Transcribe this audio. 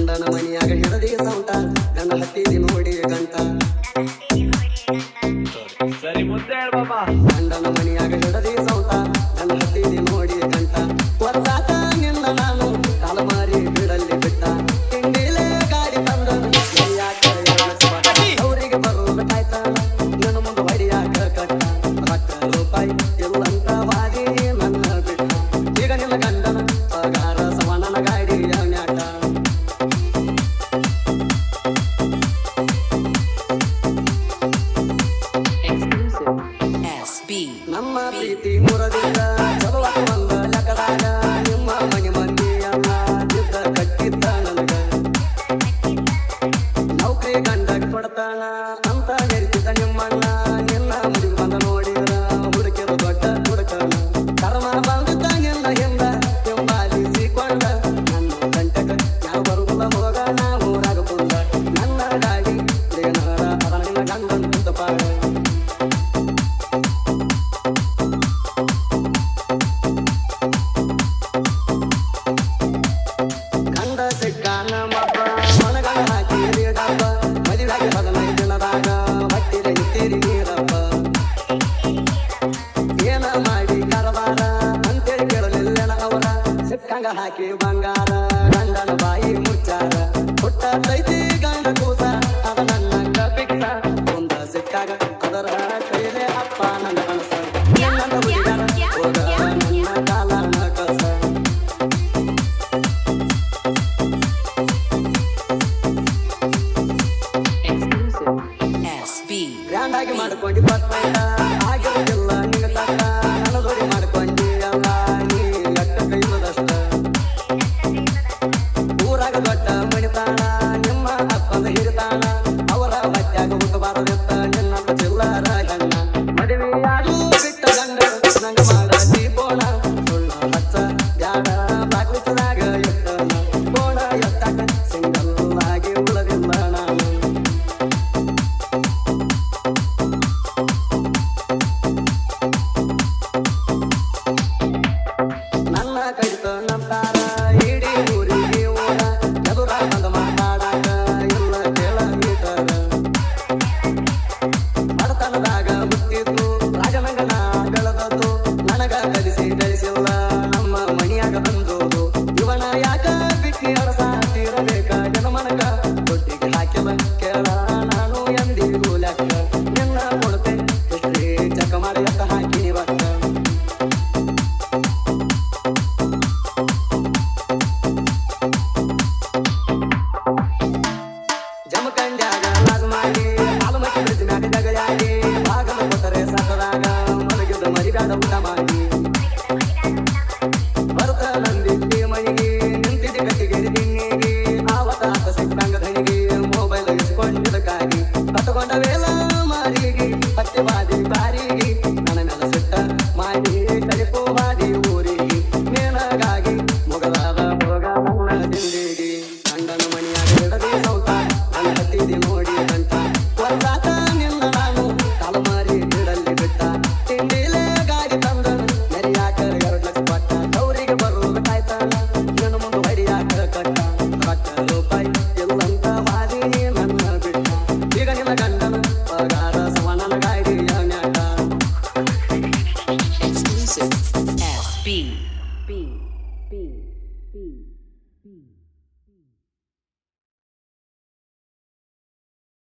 ಗಂಡನ ಮನಿಯಾಗ ಹಿಡದಿ ಸೌಟ ನನ್ನ ಹತ್ತಿದಿ ನೋಡಿ ಗಂಟ ಸರಿ ಮುದ್ದೆ ಹೇಳ ಬಾಬಾ ಗಂಡನ ಮನಿಯಾಗ ಹಿಡದಿ ಸೌಟ ನನ್ನ ಹತ್ತಿದಿ ನೋಡಿ ಗಂಟ ವರ್ಷಾತ ನಿನ್ನ ನಾನು ಕಾಲಮಾರಿ ಬಿಡಲ್ಲಿ ಬಿಟ್ಟ ತಿಂಡಿಲೆ ಗಾಡಿ ತಂದ ಅವರಿಗೆ ಬರೋದಕ್ಕಾಯ್ತಲ್ಲ ನನ್ನ ಮುಂದೆ ಹೊಡಿಯಾಕ ಕಟ್ಟ ರೊಕ್ಕ ರೂಪಾಯಿ ಇಲ್ಲಂತ ವಾದಿ ನನ್ನ ಬಿಟ್ಟ ಈಗ ನಿನ್ನ ಗಂಡನ ಪಗಾರ ಸಮಾನನ ಗಾಡಿ ನ್ಯಾಟ ನಮ್ಮ ಪ್ರೀತಿ ಮುರದಿಲ್ಲ ಚಲುವಾದ ಒಂದ ಲೆಕ್ಕದಾಗ ನಿಮ್ಮ ಮನೆ ಮಂದಿ ಅಲ್ಲ ಯುದ್ಧ ಕಟ್ಟಿದ್ದ ನನಗ ನೌಕರಿ ಗಂಡಗ ಕೊಡ್ತಾನ ಅಂತ ಹೇಳಿದ್ದ ನಿಮ್ಮಣ್ಣ ನಿನ್ನ ಮದುವೆ ಬಂದ ನೋಡಿದ್ರ ಹುಡುಕಿದ ದೊಡ್ಡ ಹುಡುಕನ ಕರ್ಮ ಬಂದಿದ್ದ ನಿನ್ನ ಹಿಂದ ಹಿಂಬಾಲಿಸಿಕೊಂಡ ನನ್ನ ಗಂಟಕ ಯಾವ ಬರುವುದ ಹೋಗ ನಾವು ರಾಗಪುಂದ ನನ್ನ ಗಾಡಿ ದೇನರ ಅದರ ನಿನ್ನ ಗಂಡನ ಕುಂತಪಾಡ ಹಾಕಿ ಬಂಗಾರ ಗಂಡನ ಬಾಯಿ ಮುಚ್ಚಾರ ಹುಟ್ಟ ತೈತಿ ಗಂಡ ಕೂಸ ಅದ ನನ್ನ ಬಿಟ್ಟ ಒಂದ ಸಿಕ್ಕಾಗ ಅದರ ಕೈಲೆ ಅಪ್ಪ ನನ್ನ ಕನಸ ನನ್ನ ಹುಡುಗರ ಹೋಗ ನನ್ನ ಕಾಲನ ಕಸ ಗ್ರ್ಯಾಂಡಾಗಿ ಮಾಡ್ಕೊಂಡಿ ಬರ್ತೈತ ಆಗಿರೋದಿಲ್ಲ ನಿಂಗ ತಕ್ಕ ನನ್ನ ದೊಡಿ ಮಾಡ್ಕೊಂಡಿ ಅಲ್ಲ ನೀ ಎಟ್ಟ ಕೈಮದಷ್ಟ ಊರಾಗ ದೊಡ್ಡ ಮಣಿತಾಣ ನಿಮ್ಮ ಅಪ್ಪಂದ ಹಿರಿತಾಣ ಅವರ ಮತ್ಯಾಗ ಹುಟ್ಟಬಾರದಿತ್ತ ನಿನ್ನ ಚಿಲ್ಲರ ಗಂಡ ಮದುವೆಯಾಗಿ ಬಿಟ್ಟ ಗಂಡ ನಂಗ ಮಾಡ ದೀಪೋಣ ಸುಳ್ಳ ಹಚ್ಚ ಬ್ಯಾಡ ಬಾಗ್ಲಿಸದಾಗ ಎತ್ತನ ಬೋಣ ಎತ್ತಾಕ ಸಿಂಗಲ್ ಆಗಿ ಉಳದಿಲ್ಲ ನಾನು ನನ್ನ ಕಡಿತ ನಂತಾರ ಇಡೀ ಊರಿಗೆ ಓಡ ಎದುರ ಬಂದ ಮಾತಾಡಾಕ ಇಲ್ಲ ಕೇಳ ಮೀಟರ ಬಡತನದಾಗ ಹುಟ್ಟಿದ್ದು ರಾಜನಂಗನ ಬೆಳೆದದ್ದು ನನಗ ಕಲಿಸಿ ಬೆಳೆಸಿಲ್ಲ ನಮ್ಮ ಮಣಿಯಾಗ ಬಂದೋದು ಇವನ ಯಾಕ ಬಿಟ್ಟಿ ಅರಸಾತಿರಬೇಕ ಜನಮನಕ ದೊಡ್ಡಿಗೆ ಹಾಕಿದ ಕೇಳ ನಾನು ಎಂದಿಗೂ ಲೆಕ್ಕ ನಿನ್ನ ಕೊಡುತ್ತೆ ಎಷ್ಟೇ ಚಕ ಮಾಡಿ ಎತ್ತ ಹಾಕಿ ಬಕ್ಕ ಜಮಖಂಡ್ಯಾಗ ಲಾಜ್ ಮಾಡಿ ಆಲಮಕ್ಕಿ ಬ್ರಿಡ್ಜ್ ಮ್ಯಾಗ ಜಗಳಾಡಿ ಬಾಗಲ ಕೊಟ್ಟರೆ ಸಾಕದಾಗ ಮಲಗಿದ ಮರಿಬ್ಯಾಡ ಊಟ ಮಾಡಿ ಬರ್ತ ನಂದಿದ್ದಿ ಮನಿಗೆ ನಿಂತಿದ್ದಿ ಕಟ್ಟಿಗೆರಿ ದಿನ್ನಿಗೆ ಆವತ್ತ ಆತ ಸಿಕ್ಕಂಗ ಧಣಿಗೆ ಮೊಬೈಲ್ ಇಸ್ಕೊಂಡಿದ್ದಕ್ಕಾಗಿ ಕಟ್ಟಕೊಂಡ ವೇಲ ಮಾರಿಗೆ ಹತ್ತಿ ಬಾದಿ ಬಾರಿಗೆ ನನ್ನ ಮೇಲೆ ಸಿಟ್ಟ ಮಾಡಿ ತಲೆಪೋ ಬಾದಿ ಊರಿಗೆ ನೇನಗಾಗಿ ಮೊಗಲಾದ ಹೋಗ ನನ್ನ ದಿಂಡಿಗೆ ಗಂಡನ ಮನಿಯಾಗ ಹಿಡದಿ ಸೌತ ನನ್ನ ಹತ್ತಿದಿ ನೋಡಿ ಗಂಟ ವರ್ಷಾತ ನಿನ್ನ ನಾನು ಕಾಲಮಾರಿ ಬಿಡಲ್ಲಿ ಬಿಟ್ಟ ತಿಂಡಿಲೆ ಗಾಡಿ ತಂದ ನೆರಿಯಾಕ 2 ಲಕ್ಷ ಪಟ್ಟ ಗೌರಿಗೆ ಬರೋದಕ್ಕಾಯ್ತಲ್ಲ ನನ್ನ ಮುಂದೆ ಹೊಡಿಯಾಕ ಕಟ್ಟ ರೊಕ್ಕ ರೂಪಾಯಿ ಇಲ್ಲಂತ ವಾದಿ ನನ್ನ ಬಿಟ್ಟ ಈಗ ನಿನ್ನ ಗಂಡನ ಪಗಾರ ಸಮಾನನ ಗಾಡಿ ನ್ಯಾಟ Exclusive SB.